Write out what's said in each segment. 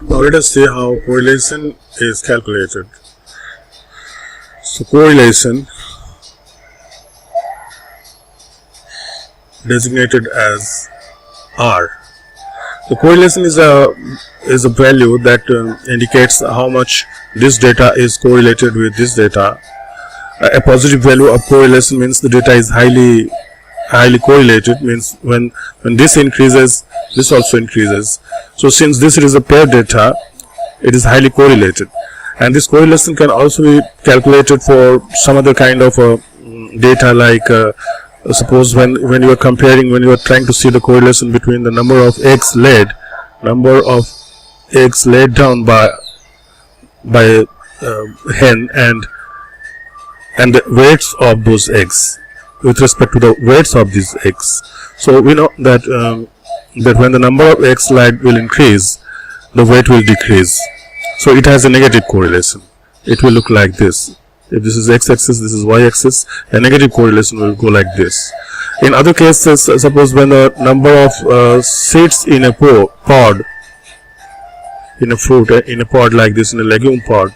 Now let us see how correlation is calculated. So correlation, designated as R. The correlation is a value that indicates how much this data is correlated with this data. A positive value of correlation means the data is highly correlated, means when this increases, this also increases. So since this is a pair data, it is highly correlated, and this correlation can also be calculated for some other kind of data, like suppose when you are comparing, when you are trying to see the correlation between the number of eggs laid down by hen and the weights of those eggs with respect to the weights of these eggs. So we know that that when the number of eggs laid will increase, the weight will decrease. So it has a negative correlation. It will look like this. If this is x-axis, this is y-axis, a negative correlation will go like this. In other cases, suppose when the number of seeds in a pod, in a fruit, in a pod like this, in a legume pod,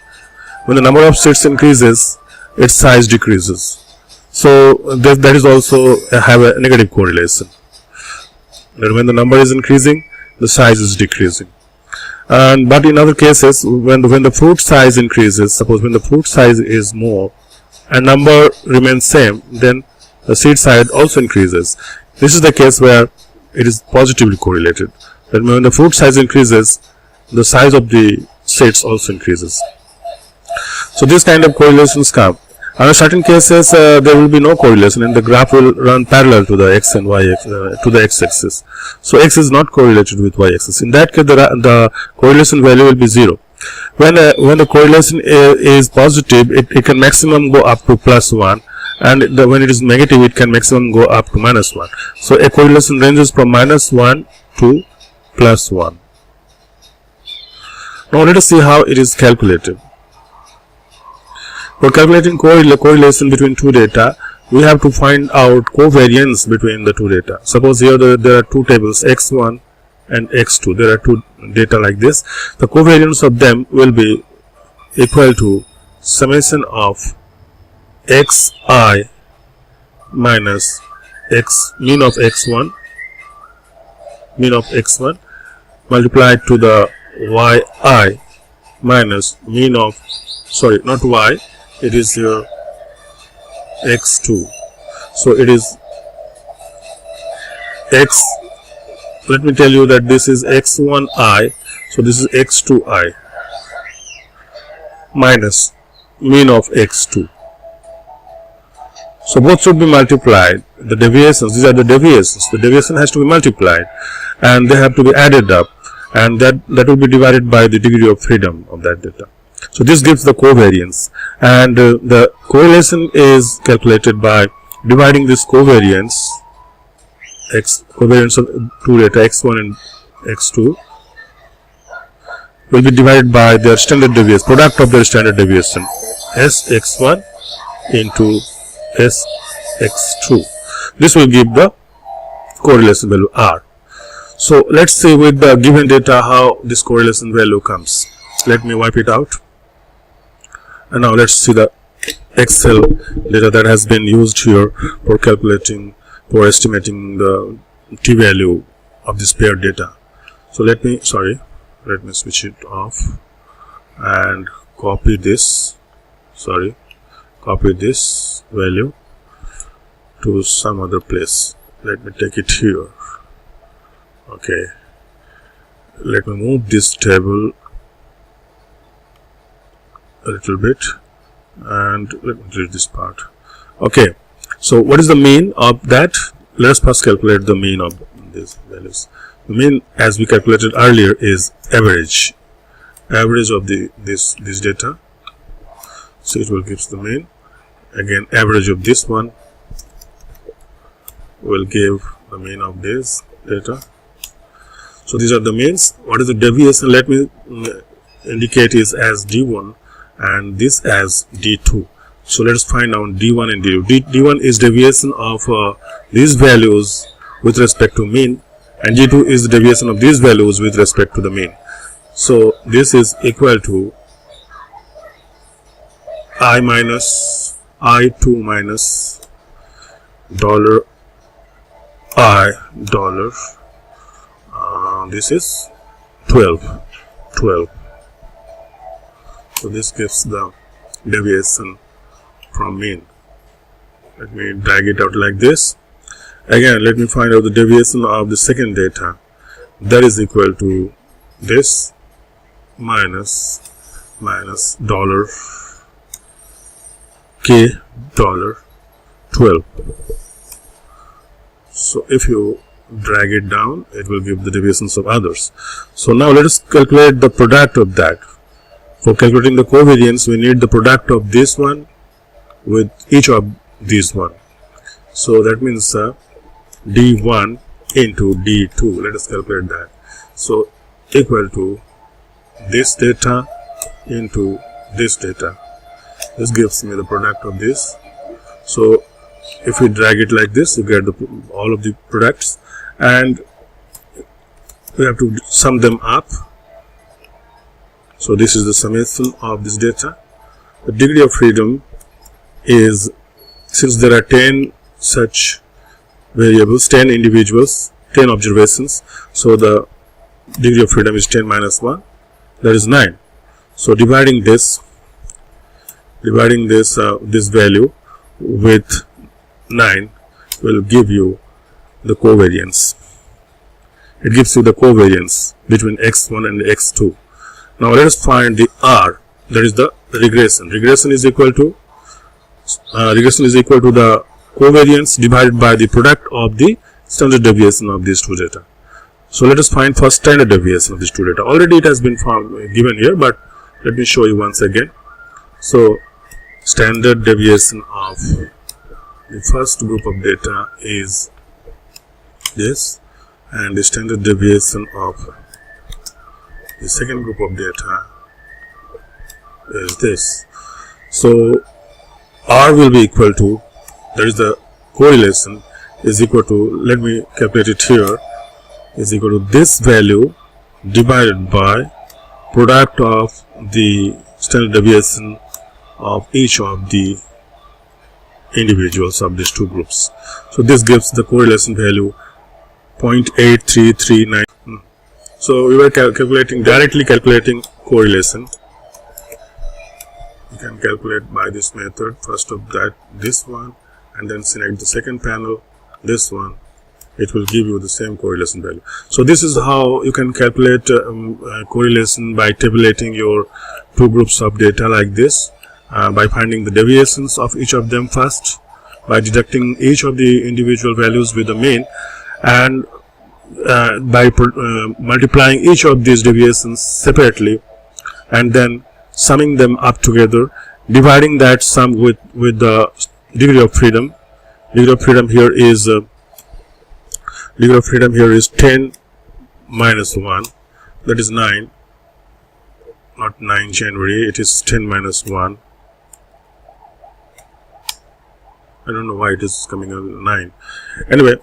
when the number of seeds increases, its size decreases. So that is also have a negative correlation. That when the number is increasing, the size is decreasing. But in other cases, when the fruit size increases, suppose when the fruit size is more and number remains same, then the seed size also increases. This is the case where it is positively correlated. That when the fruit size increases, the size of the seeds also increases. So this kind of correlations come. In certain cases, there will be no correlation, and the graph will run parallel to the x and y to the x-axis. So x is not correlated with y-axis. In that case, the correlation value will be 0. When the correlation is positive, it can maximum go up to +1, and when it is negative, it can maximum go up to -1. So a correlation ranges from -1 to +1. Now let us see how it is calculated. For calculating correlation between two data, we have to find out covariance between the two data. Suppose here there are two tables, x1 and x2. There are two data like this. The covariance of them will be equal to summation of xi minus mean of x1 multiplied to the yi minus mean of, sorry, not y, it is here x2. So it is x, let me tell you that this is x1i, so this is x2i minus mean of x2. So both should be multiplied. The deviations, these are the deviations. The deviation has to be multiplied and they have to be added up, and that will be divided by the degree of freedom of that data. So this gives the covariance, and the correlation is calculated by dividing this covariance of two data x1 and x2 will be divided by their standard deviation, product of their standard deviation, sx1 into sx2. This will give the correlation value R. So let's see with the given data how this correlation value comes. Let me wipe it out. And now let's see the Excel data that has been used here for calculating, for estimating the t-value of this paired data. So let me switch it off and copy this value to some other place. Let me take it here. Okay, let me move this table a little bit and let me delete this part. Okay, so what is the mean of that? Let us first calculate the mean of these values. The mean, as we calculated earlier, is average of this data. So it will give the mean. Again, average of this one will give the mean of this data. So these are the means. What is the deviation? Let me indicate is as d1 and this as d2. So let us find out d1 and d2. d1 is deviation of these values with respect to mean, and d2 is the deviation of these values with respect to the mean. So this is equal to I minus I2 minus dollar I dollar. This is 12. So this gives the deviation from mean. Let me drag it out like this. Again, let me find out the deviation of the second data. That is equal to this minus dollar K dollar 12. So if you drag it down, it will give the deviations of others. So now let us calculate the product of that. For calculating the covariance, we need the product of this one with each of these one. So that means D1 into D2. Let us calculate that. So equal to this data into this data. This gives me the product of this. So if we drag it like this, you get all of the products, and we have to sum them up. So this is the summation of this data. The degree of freedom is, since there are 10 such variables, 10 individuals, 10 observations, so the degree of freedom is 10 minus 1, that is 9. So dividing this value with 9 will give you the covariance. It gives you the covariance between x1 and x2. Now let us find the R, that is the regression. Regression is equal to the covariance divided by the product of the standard deviation of these two data. So let us find first standard deviation of these two data. Already it has been given here, but let me show you once again. So standard deviation of the first group of data is this, and the standard deviation of the second group of data is this. So R will be equal to, that is the correlation, is equal to, let me calculate it here, is equal to this value divided by product of the standard deviation of each of the individuals of these two groups. So this gives the correlation value 0.8339. So we were directly calculating correlation. You can calculate by this method. First of that, this one, and then select the second panel, this one. It will give you the same correlation value. So this is how you can calculate correlation by tabulating your two groups of data like this, by finding the deviations of each of them first, by deducting each of the individual values with the mean, and by multiplying each of these deviations separately, and then summing them up together, dividing that sum with the degree of freedom. Degree of freedom here is 10 minus 1, that is 9, not 9 January, it is 10 minus 1. I don't know why it is coming out 9. Anyway,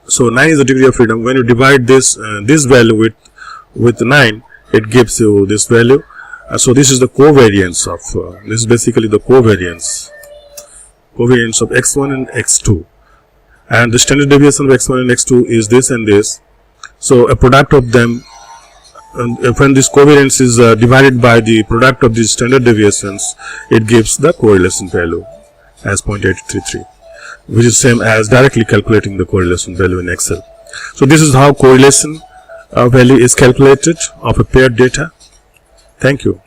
so 9 is the degree of freedom. When you divide this value with 9, it gives you this value. So this is the covariance of this is basically the covariance of x1 and x2, and the standard deviation of x1 and x2 is this and this. So a product of them, when this covariance is divided by the product of these standard deviations, it gives the correlation value as 0.833, which is same as directly calculating the correlation value in Excel. So this is how correlation value is calculated of a paired data. Thank you.